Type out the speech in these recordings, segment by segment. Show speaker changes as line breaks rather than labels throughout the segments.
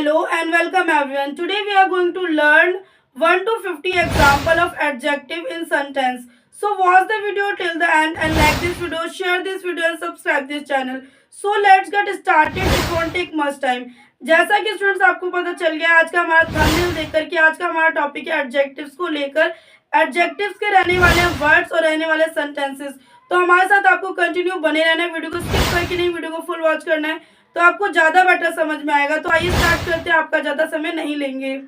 Hello and welcome everyone. Today we are going to learn 1 to 50 example of adjective in sentence. So watch the video till the end and like this video, share this video and subscribe this channel. So let's get started. It won't take much time. जैसा कि students आपको पता चल गया आज का हमारा thumbnail देखकर कि आज का हमारा टॉपिक है एडजेक्टिव्स को लेकर। एडजेक्टिव्स के रहने वाले वर्ड्स और रहने वाले सेंटेंसेस। तो हमारे साथ आपको कंटिन्यू बने रहना है, वीडियो को स्किप करके नहीं, वीडियो को फुल वॉच करना है तो आपको ज्यादा बेटर समझ में आएगा। तो आइए स्टार्ट करते हैं, आपका ज्यादा समय नहीं लेंगे।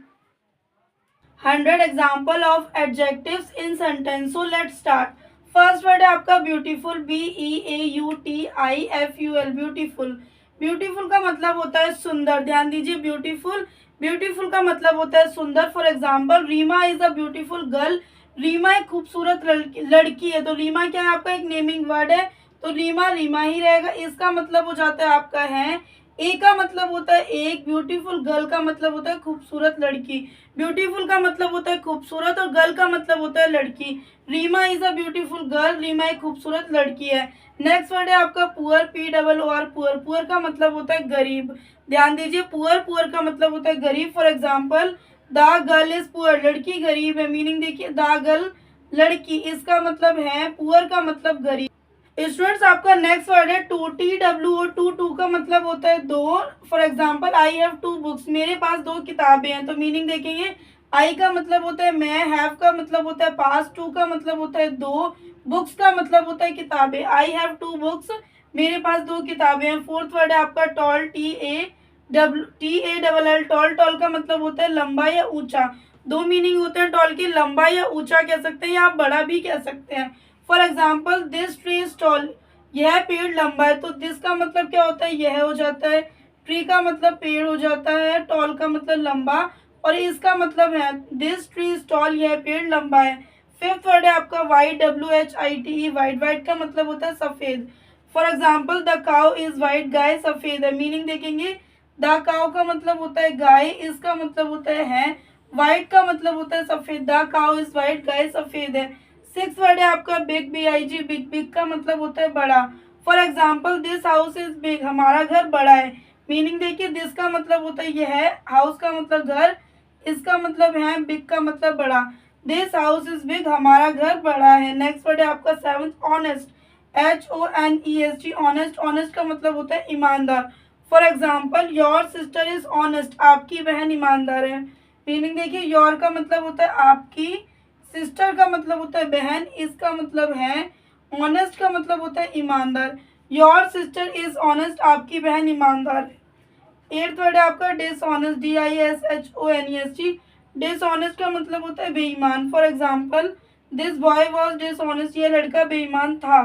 100 example of adjectives in sentence. So let's start. First word है आपका ब्यूटीफुल, BEAUTIFUL, ब्यूटीफुल। ब्यूटीफुल का मतलब होता है सुंदर। ध्यान दीजिए, ब्यूटीफुल, ब्यूटीफुल का मतलब होता है सुंदर। For example, Reema is a beautiful girl. Reema एक खूबसूरत लड़की है। तो रीमा क्या है, आपका एक नेमिंग वर्ड है, तो रीमा रीमा ही रहेगा। इसका मतलब हो जाता है आपका है। ए का मतलब होता है एक, ब्यूटीफुल गर्ल का मतलब होता है खूबसूरत लड़की। ब्यूटीफुल का मतलब होता है खूबसूरत और गर्ल का मतलब होता है लड़की। Reema is a beautiful girl, Reema एक खूबसूरत लड़की है। नेक्स्ट वर्ड है आपका पुअर, POOR, पुअर। पुअर का मतलब होता है गरीब। ध्यान दीजिए, पुअर, पुअर का मतलब होता है गरीब। For example, the girl is poor, लड़की गरीब है। मीनिंग देखिए, द गर्ल लड़की, इसका मतलब है पुअर का मतलब गरीब। स्टूडेंट्स आपका नेक्स्ट वर्ड है टू, TWO, टू का मतलब होता है दो। For example, I have 2 books, मेरे पास 2 किताबें हैं। तो मीनिंग देखेंगे, आई का मतलब होता है मैं, हैव का मतलब होता है पास, 2 का मतलब होता है 2, बुक्स का मतलब होता है किताबें। आई हैव 2 बुक्स, मेरे पास 2 किताबें हैं। फोर्थ वर्ड है आपका टॉल, TALL, टॉल। टॉल का मतलब होता है लंबा या ऊंचा। 2 मीनिंग होते हैं टॉल की, लंबा या ऊंचा कह सकते हैं या आप बड़ा भी कह सकते हैं। For example, this tree is tall, यह पेड़ लंबा है। तो दिस का मतलब क्या होता है, यह हो जाता है। ट्री का मतलब पेड़ हो जाता है, टॉल का मतलब लंबा, और इसका मतलब है दिस ट्री इज टॉल, यह पेड़ लंबा है। फिफ्थ वर्ड है आपका वाइट, WHITE, वाइट। वाइट का मतलब होता है सफेद। For example, the cow is white, गाय सफेद है। मीनिंग देखेंगे, द काउ का मतलब होता है गाय, इसका मतलब होता है वाइट का मतलब होता है सफेद। द काउ इज वाइट, गाय सफेद है। सिक्स वर्ड है आपका बिग, BIG, बिग। बिग का मतलब होता है बड़ा। For example, this house is big, हमारा घर बड़ा है। मीनिंग देखिए, दिस का मतलब होता है यह, हाउस का मतलब घर, इसका मतलब है बिग का मतलब बड़ा। दिस हाउस इज बिग, हमारा घर बड़ा है। नेक्स्ट वर्ड है आपका seventh, honest, HONEST, honest. Honest का मतलब होता है ईमानदार। For example, your sister is honest, आपकी बहन ईमानदार है। मीनिंग देखिए, योर का मतलब होता है आपकी, सिस्टर का मतलब होता है बहन, इसका मतलब है ऑनेस्ट का मतलब होता है ईमानदार। योर सिस्टर इज ऑनेस्ट, आपकी बहन ईमानदार है। एट्थ वर्ड है आपका डिसऑनेस्ट, DISHONEST। डिसऑनेस्ट का मतलब होता है बेईमान। For example, this boy was dishonest, यह लड़का बेईमान था।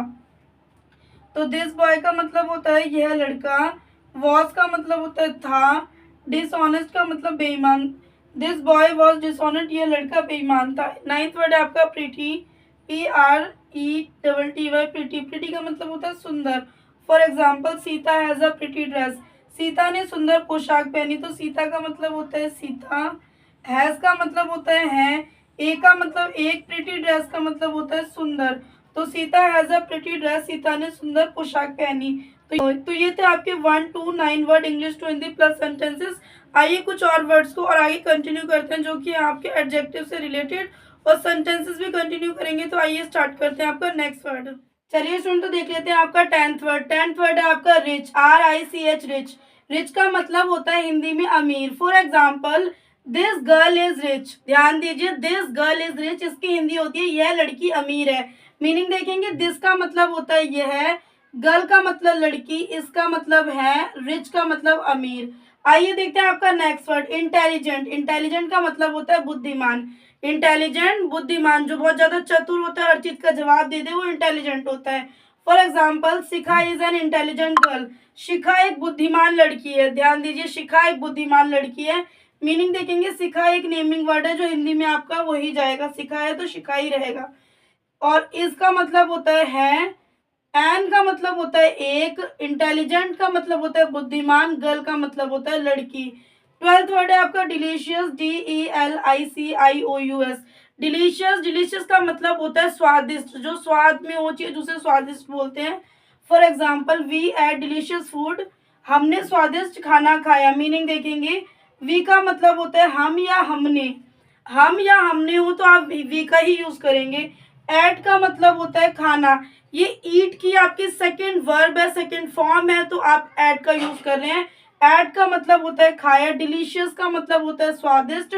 तो दिस बॉय का मतलब होता है यह लड़का, वॉज का मतलब होता है था, डिसऑनेस्ट का मतलब बेईमान। दिस बॉय वॉज डिसऑनेस्ट, यह लड़का बेईमान था। नाइन्थ वर्ड है आपका प्रीटी, PRETTY, प्रीटी। प्रीटी का मतलब होता है सुंदर। For example, Sita has a pretty dress, Sita ने सुंदर पोशाक पहनी। तो सीता का मतलब होता है सीता, हैज का मतलब होता है, ए का मतलब एक, प्रीटी ड्रेस का मतलब होता है सुंदर। तो Sita has a pretty dress, Sita ने सुंदर पोशाक पहनी। तो ये थे आपके 1 to 9 word English to Hindi plus sentences. आइए कुछ और वर्ड्स को और आगे कंटिन्यू करते हैं जो कि आपके एडजेक्टिव से रिलेटेड, और सेंटेंसेस भी कंटिन्यू करेंगे। तो आइए स्टार्ट करते हैं आपका नेक्स्ट वर्ड। चलिए स्टूडेंट, तो देख लेते हैं आपका 10th वर्ड। 10th वर्ड है आपका रिच, RICH, रिच। रिच का मतलब होता है हिंदी में अमीर। For example, this girl is rich. ध्यान दीजिए, दिस गर्ल इज रिच, इसकी हिंदी होती है यह लड़की अमीर है। मीनिंग देखेंगे, दिस का मतलब होता है यह, गर्ल का मतलब लड़की, इसका मतलब है, रिच का मतलब अमीर। आइए देखते हैं आपका नेक्स्ट वर्ड इंटेलिजेंट। इंटेलिजेंट का मतलब होता है बुद्धिमान। इंटेलिजेंट, बुद्धिमान, जो बहुत ज्यादा चतुर होता है, हर चीज का जवाब दे दे, वो इंटेलिजेंट होता है। For example, Shikha is an intelligent girl, Shikha एक बुद्धिमान लड़की है। ध्यान दीजिए, शिखा एक बुद्धिमान लड़की है। मीनिंग देखेंगे, शिखा एक नेमिंग वर्ड है जो हिंदी में आपका वही जाएगा, शिखा है तो शिखा ही रहेगा। और इसका मतलब होता है एन का मतलब होता है एक, इंटेलिजेंट का मतलब होता है बुद्धिमान, गर्ल का मतलब होता है लड़की। 12th वर्ड है आपका डिलीशियस, DELICIOUS, डिलीशियस। डिलीशियस का मतलब होता है स्वादिष्ट, जो स्वाद में हो चीज उसे स्वादिष्ट बोलते हैं। For example, we ate delicious food, हमने स्वादिष्ट खाना खाया। मीनिंग देखेंगे, वी का मतलब होता है हम या हमने, हम या हमने हो तो आप वी का ही यूज करेंगे। एट का मतलब होता है खाना, ये ईट की आपकी सेकंड वर्ब है, सेकंड फॉर्म है, तो आप एट का यूज कर रहे हैं। एट का मतलब होता है खाया, डिलीशियस का मतलब होता है स्वादिष्ट,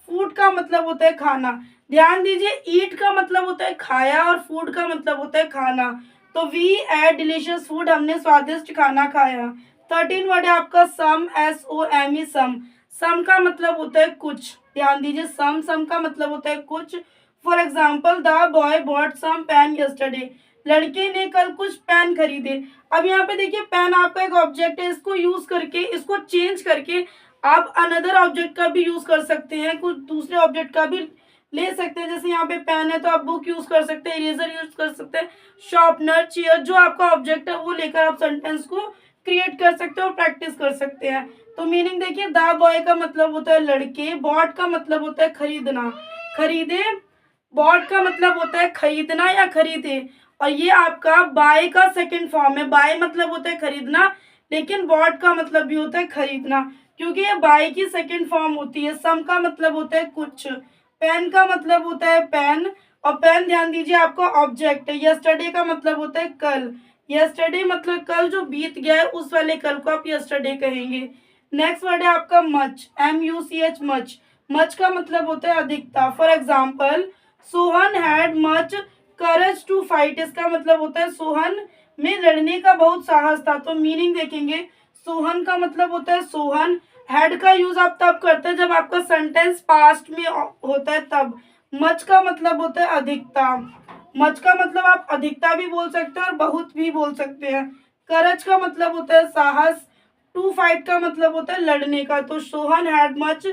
फूड का मतलब होता है खाना। ध्यान दीजिए, ईट का मतलब होता है खाया और फूड का मतलब होता है खाना, तो वी एट डिलीशियस फूड, हमने स्वादिष्ट खाना खाया। 13 वर्ड है आपका सम, SOME सम। सम का मतलब होता है कुछ, ध्यान दीजिए, सम सम का मतलब होता है कुछ। For example the boy bought some pen yesterday, लड़के ने कल कुछ पेन खरीदे। अब यहाँ पे देखिए पेन आपका एक ऑब्जेक्ट है, इसको यूज करके, इसको चेंज करके आप अनदर ऑब्जेक्ट का भी यूज कर सकते हैं, कुछ दूसरे ऑब्जेक्ट का भी ले सकते हैं। जैसे यहाँ पे पेन है तो आप बुक यूज कर सकते हैं, इरेजर यूज कर सकते हैं, शार्पनर, चेयर, जो आपका ऑब्जेक्ट है वो लेकर आप सेंटेंस को क्रिएट कर सकते हैं और प्रैक्टिस कर सकते हैं। तो मीनिंग देखिए, द बॉय का मतलब होता है लड़के, बॉट का मतलब होता है खरीदना, खरीदे, बॉट का मतलब होता है खरीदना या खरीदे, और ये आपका बाय का सेकंड फॉर्म है। बाय मतलब होता है खरीदना, लेकिन बॉट का मतलब भी होता है खरीदना, क्योंकि ये बाय की सेकंड फॉर्म होती है। सम का मतलब होता है कुछ, पेन का मतलब होता है पेन, और पेन ध्यान दीजिए आपका ऑब्जेक्ट है। यस्टरडे का मतलब होता है कल, यस्टरडे मतलब कल जो बीत गया है उस वाले कल को आप यस्टरडे कहेंगे। नेक्स्ट वर्ड है आपका मच, MUCH मच, मच का मतलब होता है अधिकता। For example Sohan had much courage to fight, इसका मतलब होता है सोहन में लड़ने का बहुत साहस था। तो मीनिंग देखेंगे, सोहन का मतलब होता है सोहन, हैड का यूज आप तब करते हैं जब आपका सेंटेंस पास्ट में होता है तब। मच का मतलब होता है अधिकता, मच का मतलब आप अधिकता भी बोल सकते हैं और बहुत भी बोल सकते हैं। करज का मतलब होता है साहस, टू फाइट का मतलब होता है लड़ने का, तो सोहन हैड मच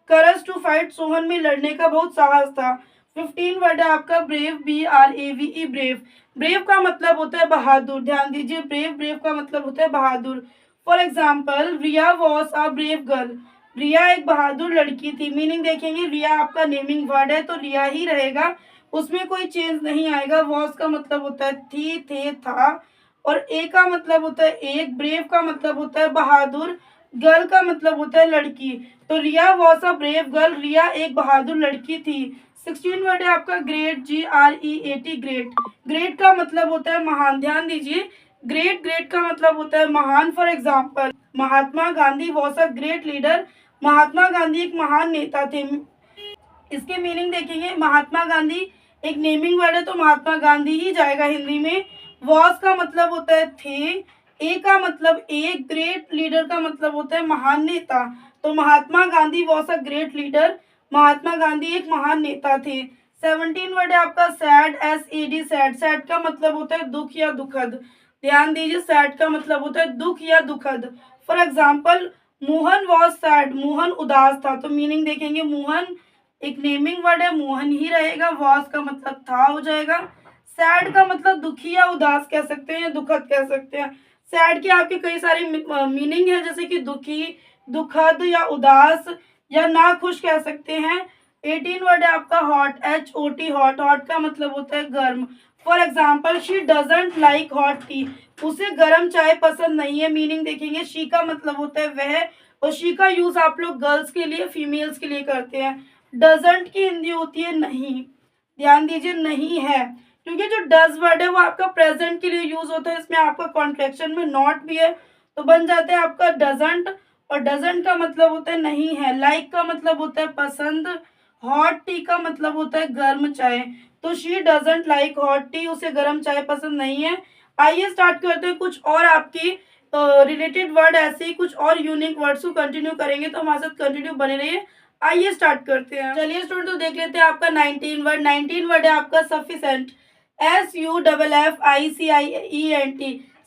करज टू फाइट, सोहन में लड़ने का बहुत साहस था। 15 वर्ड है आपका ब्रेव, BRAVE ब्रेव, ब्रेव का मतलब होता है बहादुर। ध्यान दीजिए, ब्रेव, ब्रेव का मतलब होता है बहादुर। For example Riya was a brave girl, Riya एक बहादुर लड़की थी। मीनिंग देखेंगे, रिया आपका नेमिंग वर्ड है तो रिया ही रहेगा, उसमें कोई चेंज नहीं आएगा। वॉज का मतलब होता है थी, थे, था, और ए का मतलब होता है एक, ब्रेव का मतलब होता है बहादुर, गर्ल का मतलब होता है लड़की, तो रिया was a brave girl, Riya एक बहादुर लड़की थी। 16 वर्ड है आपका ग्रेट, GREAT ग्रेट, ग्रेट का मतलब होता है महान। ध्यान दीजिए, ग्रेट, ग्रेट का मतलब होता है महान। For example Mahatma Gandhi was a great leader, Mahatma Gandhi एक महान नेता थे। इसके मीनिंग देखेंगे, महात्मा गांधी एक नेमिंग वर्ड है तो महात्मा गांधी ही जाएगा हिंदी में। वॉज का मतलब होता है थे, ए का मतलब एक, ग्रेट लीडर का मतलब होता है महान नेता, तो Mahatma Gandhi was a great leader, Mahatma Gandhi एक महान नेता थे। 17 वर्ड है आपका सैड, SAD सैड, सैड का मतलब होता है दुख या दुखद। ध्यान दीजिए, सैड का मतलब होता है दुख या दुखद। For example Mohan was sad, Mohan उदास था, तो मीनिंग देखेंगे, मोहन एक नेमिंग वर्ड है, मोहन ही रहेगा, वॉज का मतलब था हो जाएगा। सैड का मतलब दुखी या उदास कह सकते हैं या दुखद कह सकते हैं। सैड के आपके कई सारे मीनिंग है, जैसे कि दुखी, दुखद या उदास या ना खुश कह सकते हैं। 18 वर्ड है आपका हॉट, HOT हॉट, हॉट का मतलब होता है गर्म। For example she doesn't like hot T, उसे गर्म चाय पसंद नहीं है। मीनिंग देखेंगे, शी का मतलब होता है वह, और शी का यूज आप लोग गर्ल्स के लिए, फीमेल्स के लिए करते हैं। डजंट की हिंदी होती है नहीं, ध्यान दीजिए, नहीं है, क्योंकि जो डज वर्ड है वो आपका प्रेजेंट के लिए यूज होता है, इसमें आपका कॉन्ट्रेक्शन में नॉट भी है तो बन जाता है आपका डजंट, और डजंट का मतलब होता है नहीं है। लाइक का मतलब होता है पसंद, हॉट टी का मतलब होता है गर्म चाय, तो she doesn't like hot T, उसे गर्म चाय पसंद नहीं है। आइए स्टार्ट करते हैं कुछ और आपकी रिलेटेड वर्ड, ऐसे ही कुछ और यूनिक वर्ड्स को कंटिन्यू करेंगे, तो हमारे साथ कंटिन्यू बने रहिए। आइए स्टार्ट करते हैं। चलिए स्टूडेंट, तो देख लेते हैं आपका 19 वर्ड। 19 वर्ड है आपका सफिशेंट, SUFFICIENT,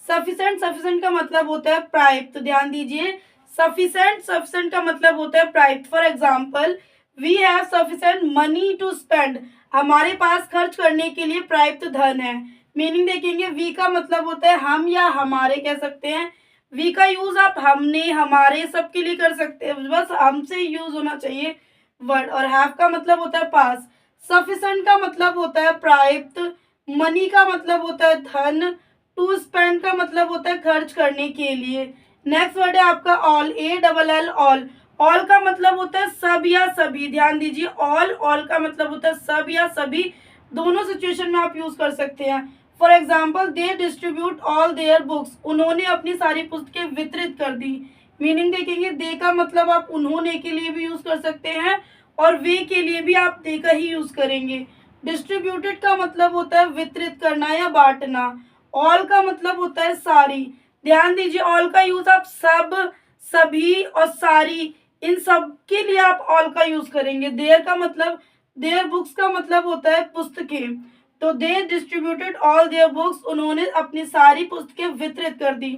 सफिशेंट, सफिशेंट का मतलब होता है पर्याप्त। ध्यान दीजिए, सफिशेंट, सफिशेंट का मतलब होता है पर्याप्त। For example we have sufficient money to spend, हमारे पास खर्च करने के लिए पर्याप्त धन है। मीनिंग देखेंगे, वी का मतलब होता है हम या हमारे कह सकते हैं, वी का यूज आप हमने, हमारे, सबके लिए कर सकते हैं, बस हमसे यूज होना चाहिए वर्ड। और हैव का मतलब होता है पास, सफिशेंट का मतलब होता है पर्याप्त, मनी का मतलब होता है धन, टू स्पेंड का मतलब होता है खर्च करने के लिए। नेक्स्ट वर्ड है आपका ऑल, ALL ऑल, ऑल का मतलब होता है सब या सभी, ध्यान दीजिए, ऑल का मतलब होता है सब या सभी, दोनों सिचुएशन में आप यूज कर सकते हैं। For example, they distribute all their books, उन्होंने अपनी सारी पुस्तकें वितरित कर दी। मीनिंग देखेंगे, दे का मतलब आप उन्होंने के लिए भी यूज कर सकते हैं और वे के लिए भी आप दे का ही यूज करेंगे। डिस्ट्रीब्यूटेड का मतलब होता है वितरित करना या बांटना। ऑल का मतलब होता है सारी। ध्यान दीजिए, ऑल का यूज आप सब, सभी और सारी, इन सब के लिए आप ऑल का यूज करेंगे। देयर का मतलब, देयर बुक्स का मतलब होता है पुस्तकें, तो दे डिस्ट्रीब्यूटेड ऑल देयर बुक्स, उन्होंने अपनी सारी पुस्तकें वितरित कर दी।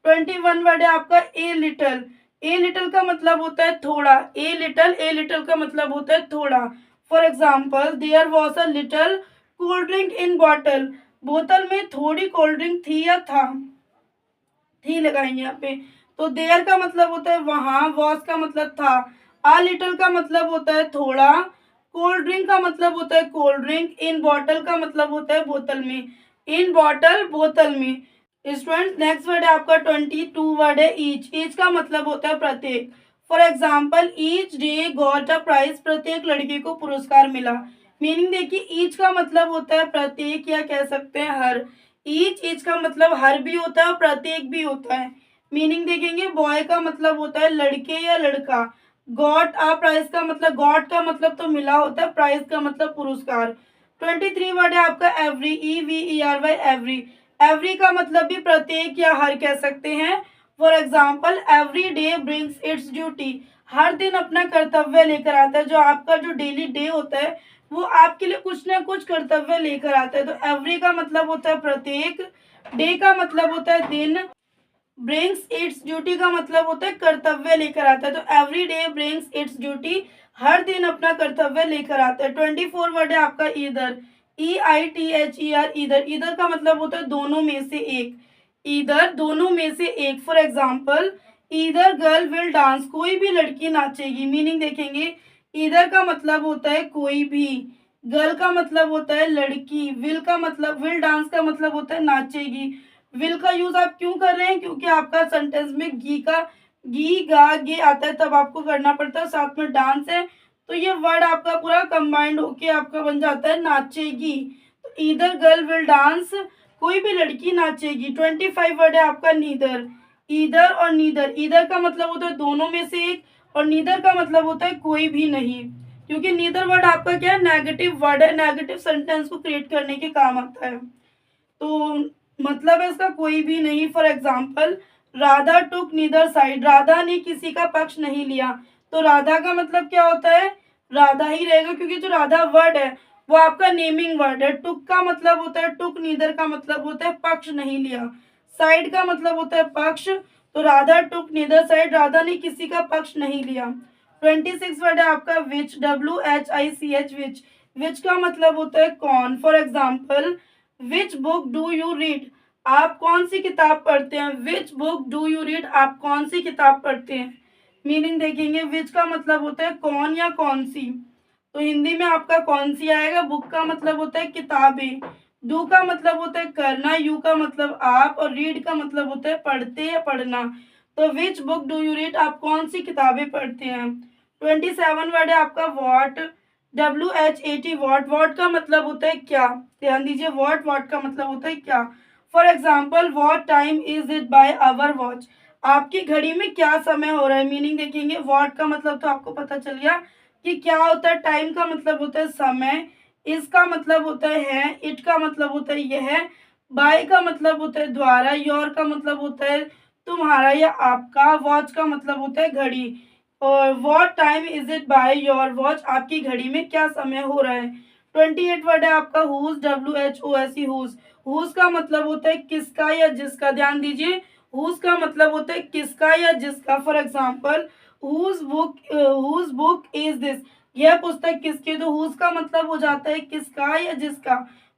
21 वर्ड है आपका ए लिटल। ए लिटल का मतलब होता है थोड़ा, ए लिटल का मतलब होता है थोड़ा। For example, there was a little cold drink in bottle, बोतल में थोड़ी कोल्ड ड्रिंक थी या था, थी लगाएंगे यहाँ पे। तो देयर का मतलब होता है वहां, वॉज का मतलब था, आ लिटल का मतलब होता है थोड़ा, कोल्ड ड्रिंक का मतलब होता है कोल्ड ड्रिंक, इन बॉटल का मतलब होता है बोतल में, इन बॉटल बोतल में। स्टूडेंट, नेक्स्ट वर्ड है आपका 22 वर्ड है ईच। ईच का मतलब होता है प्रत्येक। For example, each day got a prize, प्रत्येक लड़के को पुरस्कार मिला। मीनिंग देखिए, ईच का मतलब होता है प्रत्येक या कह सकते हैं हर। ईच का मतलब हर भी होता है और प्रत्येक भी होता है। मीनिंग देखेंगे, बॉय का मतलब होता है लड़के या लड़का। गॉट अ प्राइज का मतलब, गॉट का मतलब तो मिला होता है, प्राइज का मतलब पुरस्कार। 23 वर्ड है आपका एवरी, EVERY, एवरी। एवरी का मतलब भी प्रत्येक या हर कह सकते हैं। For example, every day brings its duty, हर दिन अपना कर्तव्य लेकर आता है। जो आपका जो डेली डे होता है वो आपके लिए कुछ ना कुछ कर्तव्य लेकर आता है। तो एवरी का मतलब होता है प्रत्येक, डे का मतलब होता है दिन, ब्रिंग्स इट्स ड्यूटी का मतलब होता है कर्तव्य लेकर आता है। तो every day brings its duty, हर दिन अपना कर्तव्य लेकर आता है। 24 वर्ड है आपका ईदर, EITHER, ईदर। ईदर का मतलब होता है दोनों में से एक, ईदर दोनों में से एक। For example, either girl will dance, कोई भी लड़की नाचेगी। मीनिंग देखेंगे, ईदर का मतलब होता है कोई भी, गर्ल का मतलब होता है लड़की, विल का मतलब, विल डांस का मतलब होता है नाचेगी। विल का यूज आप क्यों कर रहे हैं? क्योंकि आपका सेंटेंस में गी गा गे आता है, तब आपको करना पड़ता है, साथ में डांस है, तो ये वर्ड आपका पूरा कंबाइंड होके आपका बन जाता है नाचेगी। तो ईदर गर्ल विल डांस, कोई भी लड़की नाचेगी। 25 वर्ड है आपका नीदर। ईदर और नीदर, ईदर का मतलब होता है दोनों में से एक और नीदर का मतलब होता है कोई भी नहीं। क्योंकि नीदर वर्ड आपका क्या है, नेगेटिव वर्ड है, नेगेटिव सेंटेंस को क्रिएट करने के काम आता है। तो मतलब है इसका कोई भी नहीं। For example, Radha took neither side, Radha ने किसी का पक्ष नहीं लिया। तो राधा का मतलब क्या होता है, राधा ही रहेगा, क्योंकि जो राधा वर्ड है वो आपका नेमिंग वर्ड है। टुक का मतलब होता है, टुक नीदर का मतलब होता है पक्ष नहीं लिया, साइड का मतलब होता है पक्ष। तो राधा टुक नीदर साइड, राधा ने किसी का पक्ष नहीं लिया। 26 वर्ड है आपका विच, WHICH, विच। विच का मतलब होता है कौन। For example, which book do you read, आप कौन सी किताब पढ़ते हैं। Which book do you read, आप कौन सी किताब पढ़ते हैं। मीनिंग देखेंगे, विच का मतलब होता है कौन या कौन सी, तो हिंदी में आपका कौन सी आएगा। बुक का मतलब होता है किताबें, डू का मतलब होता है करना, यू का मतलब आप, और रीड का मतलब होता है पढ़ते या पढ़ना। तो which book do you read, आप कौन सी किताबें पढ़ते हैं। 27 वर्ड है आपका वॉट, WHAT, वॉट। वॉट का मतलब होता है क्या, ध्यान दीजिए, वॉट का मतलब होता है क्या। For example, what time is it by our watch, आपकी घड़ी में क्या समय हो रहा है। मीनिंग देखेंगे, वॉट का मतलब तो आपको पता चल गया कि क्या होता है। टाइम का मतलब होता है समय, इसका मतलब होता है, इट का मतलब होता है यह, बाय का मतलब होता है द्वारा, योर का मतलब होता है तुम्हारा या आपका, वॉच का मतलब होता है घड़ी। और what time is it by your watch, आपकी घड़ी में क्या समय हो रहा है। 28 वर्ड है आपका हुज, WHOSE, हुज। हुज का मतलब होता है किसका या जिसका, ध्यान दीजिए, हुज का मतलब होता है किसका या जिसका। For example, whose book is this, यह पुस्तक किसकी। तो हुज का मतलब हो जाता है किसका या जिसका,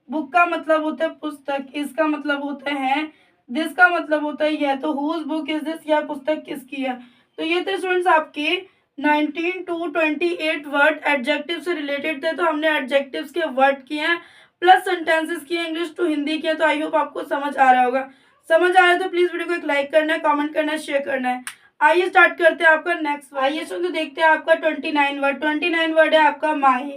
बुक का मतलब होता है पुस्तक, इसका मतलब होता है, दिस का मतलब होता है यह। तो हुज बुक इज दिस, यह पुस्तक किसकी है। तो ये थे स्टूडेंट्स आपके 19 to 28 वर्ड एडजेक्टिव से रिलेटेड थे। तो हमने एडजेक्टिव्स के वर्ड किए हैं प्लस सेंटेंसेस किए, इंग्लिश टू हिंदी किए। तो आई होप आपको समझ आ रहा होगा। समझ आ रहा है तो प्लीज वीडियो को एक लाइक करना है, कमेंट करना है, शेयर करना है। आइए स्टार्ट करते हैं आपका नेक्स्ट वर्ड। आइए सुन तो देखते हैं आपका 29 वर्ड। 29 वर्ड है आपका माई।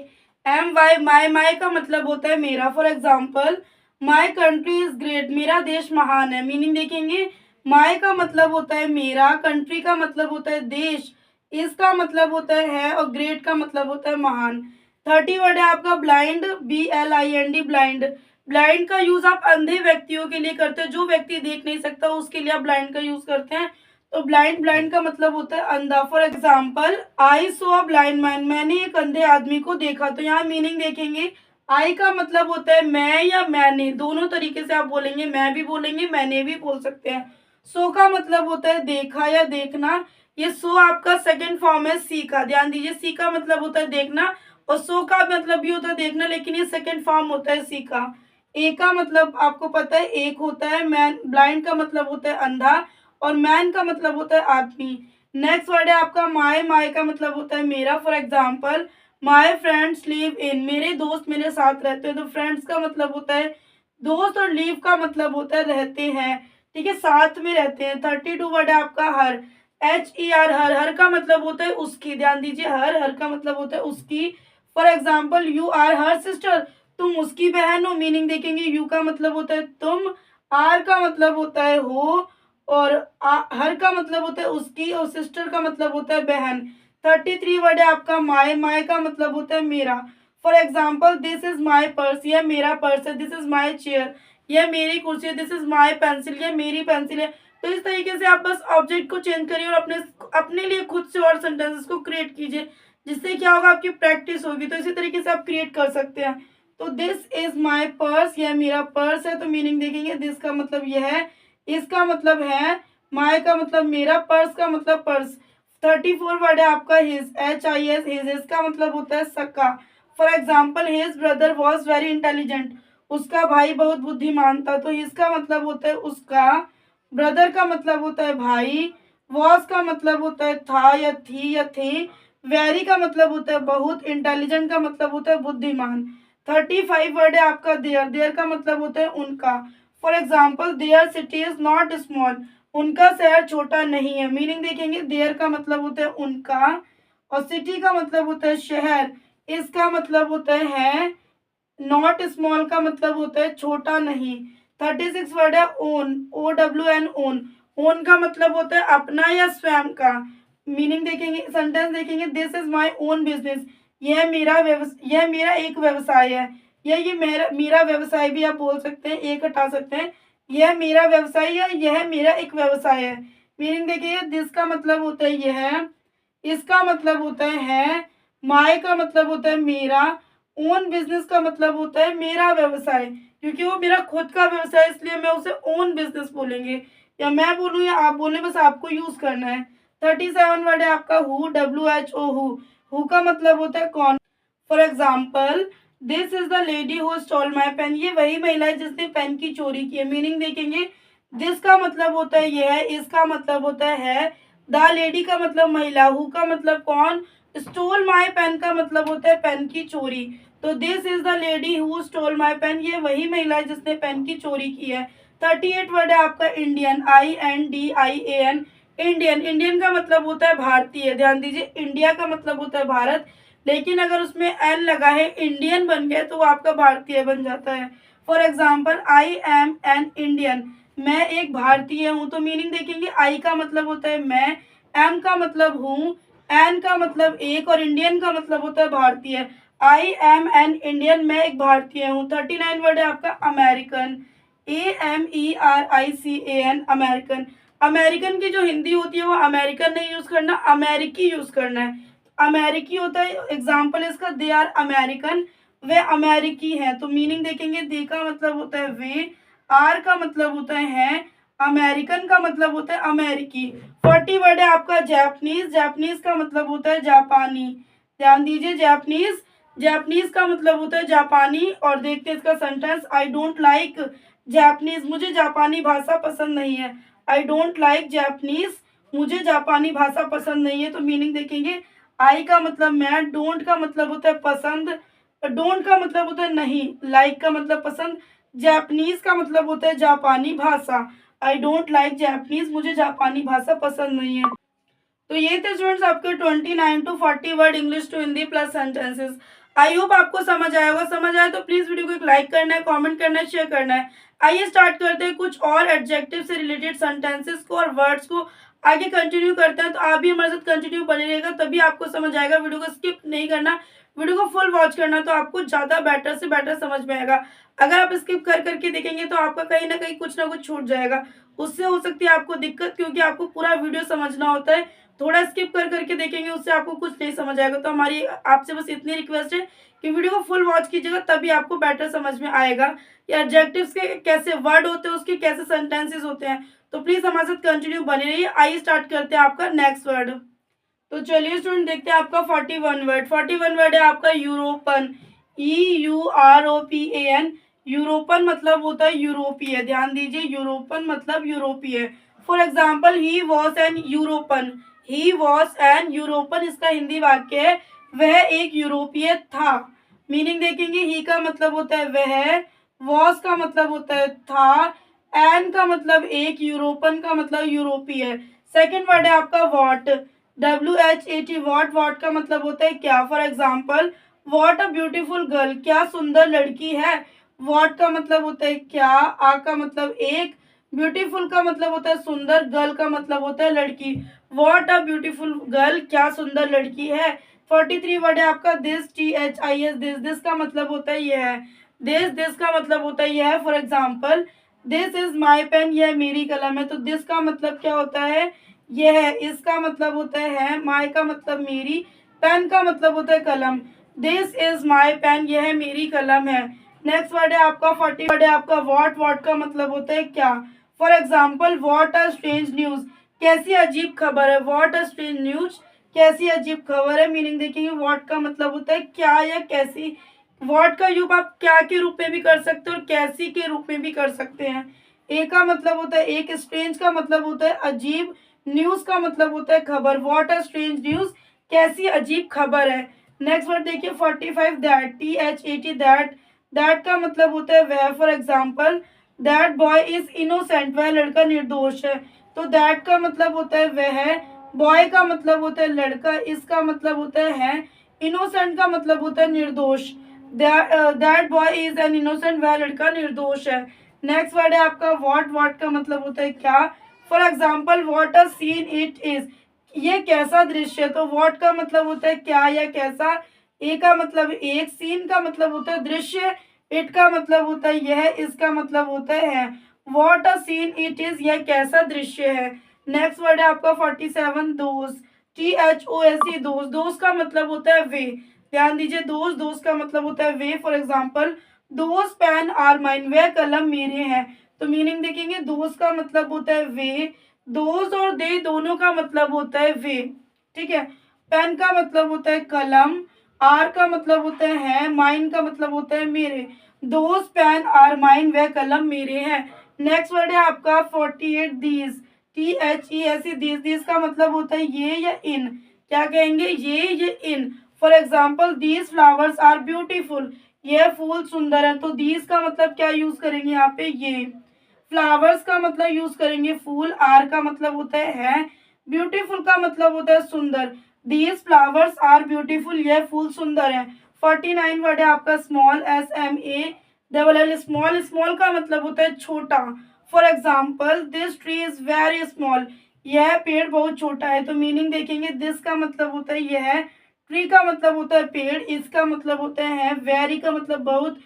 M why my. माई का मतलब होता है मेरा। For example my country is great, मेरा देश महान है। मीनिंग देखेंगे, माई का मतलब होता है मेरा, कंट्री का मतलब होता है देश, इसका मतलब होता है और ग्रेट का मतलब होता है महान। 30 वर्ड है आपका ब्लाइंड, BLIND ब्लाइंड। ब्लाइंड का यूज आप अंधे व्यक्तियों के लिए करते हैं, जो व्यक्ति देख नहीं सकता उसके लिए आप ब्लाइंड का यूज करते हैं। तो ब्लाइंड, ब्लाइंड का मतलब होता है अंधा। For example I so a blind man, मैंने एक अंधे आदमी को देखा। तो यहाँ मीनिंग देखेंगे, आई का मतलब होता है मैं या मैंने, दोनों तरीके से आप बोलेंगे, मैं भी बोलेंगे मैंने भी बोल सकते हैं। सो का मतलब होता है देखा या देखना। ये सो आपका सेकंड फॉर्म है सी का, ध्यान दीजिए। सी का मतलब होता है देखना और सो का मतलब भी होता है देखना, लेकिन ये सेकंड फॉर्म होता है सी का। ए का मतलब आपको पता है एक होता है मैन, ब्लाइंड का मतलब होता है अंधा और मैन का मतलब होता है आदमी। नेक्स्ट वर्ड है आपका माई। माई का मतलब होता है मेरा। For example my friends live in, मेरे दोस्त मेरे साथ रहते हैं। तो फ्रेंड्स का मतलब होता है दोस्त और लिव का मतलब होता है रहते हैं, ठीक है, साथ में रहते हैं। 32 वर्ड है आपका हर। HER, हर। हर का मतलब होता है उसकी, ध्यान दीजिए, हर। हर का मतलब होता है उसकी। For example you are her sister, तुम उसकी बहन हो। मीनिंग देखेंगे, यू का मतलब होता है तुम, आर का मतलब होता है हो और हर का मतलब होता है उसकी और सिस्टर का मतलब होता है बहन। 33 वर्ड है आपका माई। माई का मतलब होता है मेरा। For example this is my purse, यह मेरा पर्स है। दिस इज माई चेयर, यह मेरी कुर्सी है। दिस इज माई पेंसिल, यह मेरी पेंसिल है। तो इस तरीके से आप बस ऑब्जेक्ट को चेंज करिए और अपने अपने लिए खुद से और सेंटेंसेस को क्रिएट कीजिए, जिससे क्या होगा, आपकी प्रैक्टिस होगी। तो इसी तरीके से आप क्रिएट कर सकते हैं। तो दिस इज माई पर्स, यह मेरा पर्स है। तो मीनिंग देखेंगे, दिस का मतलब यह है, इसका मतलब है, माई का मतलब मेरा, पर्स का मतलब पर्स। 34 वर्ड है आपका हिज, HIS हिज। इसका मतलब होता है सका। For example his brother was very intelligent, उसका भाई बहुत बुद्धिमान था। तो इसका मतलब होता है उसका, ब्रदर का मतलब होता है भाई, वॉज का मतलब होता है था या थी या थे, वेरी का मतलब होता है बहुत, इंटेलिजेंट का मतलब होता है बुद्धिमान। 35 वर्ड है आपका देयर। देयर का मतलब होता है उनका। For example there city is not small, उनका शहर छोटा नहीं है। मीनिंग देखेंगे, देयर का मतलब होता है उनका और सिटी का मतलब होता है शहर, इसका मतलब होता है नॉट स्मॉल का मतलब होता है छोटा नहीं। 36 वर्ड है ओन, OWN ओन। ओन का मतलब होता है अपना या स्वयं का। मीनिंग देखेंगे, सेंटेंस देखेंगे, this is my own business, यह मेरा एक व्यवसाय है। या ये मेरा व्यवसाय भी आप बोल सकते हैं, एक हटा सकते हैं, यह मेरा व्यवसाय या यह मेरा एक व्यवसाय है। मीनिंग देखिए, दिस का मतलब होता है यह, इसका मतलब होता है माई का मतलब होता है मेरा, ओन बिजनेस का मतलब होता है मेरा व्यवसाय। क्योंकि वो मेरा खुद का व्यवसाय, इसलिए मैं उसे ओन बिजनेस बोलेंगे, या मैं बोलूँ या आप बोले, बस आपको यूज करना है। 37 वर्ड है आपका हु, WHO हु। हु का मतलब होता है कौन। For example this is the lady who stole my pen, ये वही महिला है जिसने पेन की चोरी की है। मीनिंग देखेंगे, दिस का मतलब होता है यह, इसका मतलब होता है द लेडी का मतलब महिला, हु का मतलब कौन, स्टोल माई पेन का मतलब होता है पेन की चोरी। तो this is the lady who stole my pen, ये वही महिला है जिसने पेन की चोरी की है। 38 वर्ड है आपका इंडियन, INDIAN इंडियन। इंडियन का मतलब होता है भारतीय, ध्यान दीजिए, इंडिया का मतलब होता है भारत, लेकिन अगर उसमें एन लगा है, इंडियन बन गया, तो वो आपका भारतीय बन जाता है। For example I am an Indian, मैं एक भारतीय हूँ। तो मीनिंग देखेंगे, आई का मतलब होता है मैं, एम का मतलब हूँ, एन का मतलब एक और इंडियन का मतलब होता है भारतीय। आई एम एन इंडियन, मैं एक भारतीय हूँ। 39 वर्ड है आपका अमेरिकन, AMERICAN अमेरिकन। अमेरिकन की जो हिंदी होती है वो अमेरिकन नहीं यूज करना, अमेरिकी यूज करना है। अमेरिकी होता है एग्जाम्पल इसका, दे आर अमेरिकन, वे अमेरिकी हैं। तो मीनिंग देखेंगे, दे का मतलब होता है वे, आर का मतलब होता है अमेरिकन का मतलब होता है अमेरिकी। 40 वर्ड है आपका जापानीज। जापानीज का मतलब होता है जापानी, ध्यान दीजिए, जापानीज, जापानीज का मतलब होता है जापानी। और देखते हैं इसका sentence, I don't like Japanese, मुझे जापानी भाषा पसंद नहीं है। आई डोंट लाइक जापानीज, मुझे जापानी भाषा पसंद नहीं है। तो मीनिंग देखेंगे, आई का मतलब मैं, डोंट का मतलब होता है पसंद, डोंट का मतलब होता है नहीं, लाइक का मतलब पसंद, जापानीज का मतलब होता है जापानी भाषा। आई डोंट लाइक जापानीज, मुझे जापानी भाषा पसंद नहीं है। तो ये थे स्टूडेंट्स आपके 29 to 40 word English to Hindi plus sentences. I hope आपको समझ आया होगा। समझ आया तो प्लीज वीडियो को एक लाइक करना है, कमेंट करना है, शेयर करना है। आइए स्टार्ट करते हैं कुछ और एडजेक्टिव से रिलेटेड सेंटेंसेस को और वर्ड्स को आगे कंटिन्यू करते हैं। तो आप भी हमारे साथ कंटिन्यू बने रहेगा, तभी आपको समझ आएगा। वीडियो को स्किप नहीं करना, वीडियो को फुल वॉच करना, तो आपको ज़्यादा बेटर से बेटर समझ में आएगा। अगर आप स्किप कर करके देखेंगे तो आपका कहीं ना कुछ छूट जाएगा, उससे हो सकती है आपको दिक्कत, क्योंकि आपको पूरा वीडियो समझना होता है। थोड़ा स्किप कर करके देखेंगे उससे आपको कुछ नहीं समझ आएगा। तो हमारी आपसे बस इतनी रिक्वेस्ट है कि वीडियो को फुल वॉच कीजिएगा, तभी आपको बेटर समझ में आएगा या एडजेक्टिव्स के कैसे वर्ड होते हैं, उसके कैसे सेंटेंसेस होते हैं। तो प्लीज हमारे साथ कंटिन्यू बने रहिए। आइए स्टार्ट करते हैं आपका नेक्स्ट वर्ड। तो चलिए स्टूडेंट देखते हैं आपका 41 वर्ड। 41 वर्ड है आपका यूरोपन, EUROPAN। यूरोपन मतलब होता है यूरोपीय। ध्यान दीजिए, यूरोपन मतलब यूरोपीय। For example, he was an European. He was an European इसका हिंदी वाक्य है, वह एक यूरोपीय था। मीनिंग देखेंगे, ही का मतलब होता है वह, वॉज का मतलब होता है था, एन का मतलब एक, यूरोपन का मतलब यूरोपीय। सेकेंड वर्ड है आपका वॉट, WHAT। वॉट, वॉट का मतलब होता है क्या। For example, what a beautiful girl, क्या सुंदर लड़की है। वॉट का मतलब होता है क्या, आ का मतलब एक, ब्यूटीफुल का मतलब होता है सुंदर, गर्ल का मतलब होता है लड़की। वॉट अ ब्यूटीफुल गर्ल, क्या सुंदर लड़की है। 43 वर्ड है आपका दिस, THIS। दिस का मतलब होता है यह है। दिस का मतलब होता है यह है। For example, this is my pen, यह मेरी कलम है। तो दिस का मतलब क्या होता है, यह है। इसका मतलब होता है माई का मतलब मेरी, पेन का मतलब होता है कलम। दिस इज माई पेन, यह मेरी कलम है। नेक्स्ट वर्ड है आपका 40 वर्ड है आपका वॉट। वॉट का मतलब होता है क्या। For example, what a strange news, कैसी अजीब खबर है। वॉट अ स्ट्रेंज न्यूज, कैसी अजीब खबर है। मीनिंग देखेंगे, वॉट का मतलब होता है क्या या कैसी। वॉट का यूज आप क्या के रूप में भी कर सकते हो और कैसी के रूप में भी कर सकते हैं। ए का मतलब होता है एक, स्ट्रेंज का मतलब होता है अजीब, न्यूज का मतलब होता है खबर। वॉट अ स्ट्रेंज न्यूज, कैसी अजीब खबर है। नेक्स्ट वर्ड देखिए 45 दैट, THAT। दैट का मतलब होता है वह। For example, that boy is innocent, वह लड़का निर्दोष है। तो दैट का मतलब होता है वह, बॉय का मतलब होता है लड़का, इसका मतलब होता है इनोसेंट का मतलब होता है निर्दोष। That boy is an innocent, वह लड़का निर्दोष है। नेक्स्ट वर्ड है आपका वॉट। वॉट का मतलब होता है क्या। For example, what a seen it is, ये कैसा दृश्य है। तो वॉट का मतलब होता है क्या या कैसा। ए का मतलब एक, सीन का मतलब होता है दृश्य, इट का मतलब होता है यह, इसका मतलब होता है। What a seen it is, यह कैसा दृश्य है। नेक्स्ट वर्ड है आपका 47 दोस्त, THOSE। दोस्त, दोस्त का मतलब होता है वे। ध्यान दीजिए, दोस्त, दोस्त का मतलब होता है वे। फॉर एग्जाम्पल, दोस्त पेन आर माइन, वह कलम मेरे हैं। तो मीनिंग देखेंगे, दोस्त का मतलब होता है वे, दोस्त और दे दोनों का मतलब होता है वे। ठीक है। पेन का मतलब होता है कलम, आर का मतलब होता है माइन का मतलब होता है मेरे। दोस्त पेन आर माइन, वह कलम मेरे हैं। नेक्स्ट वर्ड है आपका 48 दीज, THESE। दीज का मतलब होता है ये या इन। क्या कहेंगे, ये इन। For example, these flowers are beautiful, यह फूल सुंदर है। तो दीज का मतलब क्या यूज करेंगे यहाँ पे, ये। फ्लावर्स का मतलब यूज करेंगे फूल, आर का मतलब होता है, ब्यूटीफुल का मतलब होता है सुंदर। दीज फ्लावर्स आर ब्यूटीफुल, यह फूल सुंदर है। 49 वर्ड है आपका स्मॉल, SMALL। स्मॉल, स्मॉल का मतलब होता है छोटा। For example, this tree is very small, यह पेड़ बहुत छोटा है। तो मीनिंग देखेंगे, दिस का मतलब होता है यह, ट्री का मतलब होता है पेड़, इसका मतलब होता है वेरी का मतलब बहुत,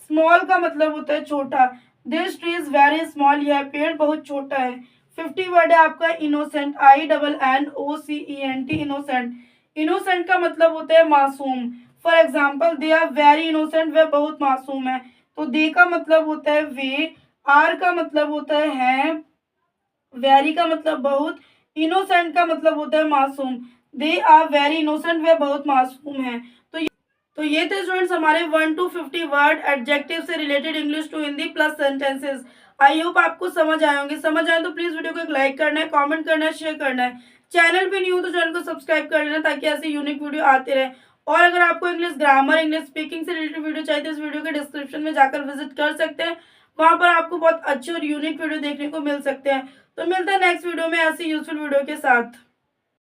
स्मॉल का मतलब होता है छोटा। This tree is very small, यह पेड़ बहुत छोटा है। 50 वर्ड है आपका इनोसेंट, INNOCENT। इनोसेंट, इनोसेंट का मतलब होता है मासूम। For example, they are very innocent, वह बहुत मासूम है। तो दे का मतलब होता है वे, आर का मतलब होता है, वेरी का मतलब बहुत, इनोसेंट का मतलब होता है मासूम। दे आर वेरी इनोसेंट, वे बहुत मासूम है। तो ये थे स्टूडेंट्स हमारे 1 to 50 वर्ड एडजेक्टिव से related English to Hindi plus sentences. I hope आपको समझ आए होंगे। समझ आए तो प्लीज वीडियो को एक लाइक करना है, कमेंट करना है, शेयर करना है। चैनल पे न्यू तो चैनल को सब्सक्राइब कर लेना, ताकि ऐसे यूनिक वीडियो आते रहे। और अगर आपको इंग्लिश ग्रामर, इंग्लिश स्पीकिंग से रिलेटेड वीडियो चाहिए तो इस वीडियो के डिस्क्रिप्शन में जाकर विजिट कर सकते हैं। वहां पर आपको बहुत अच्छे और यूनिक वीडियो देखने को मिल सकते हैं। तो मिलते हैं नेक्स्ट वीडियो में ऐसी यूजफुल वीडियो के साथ।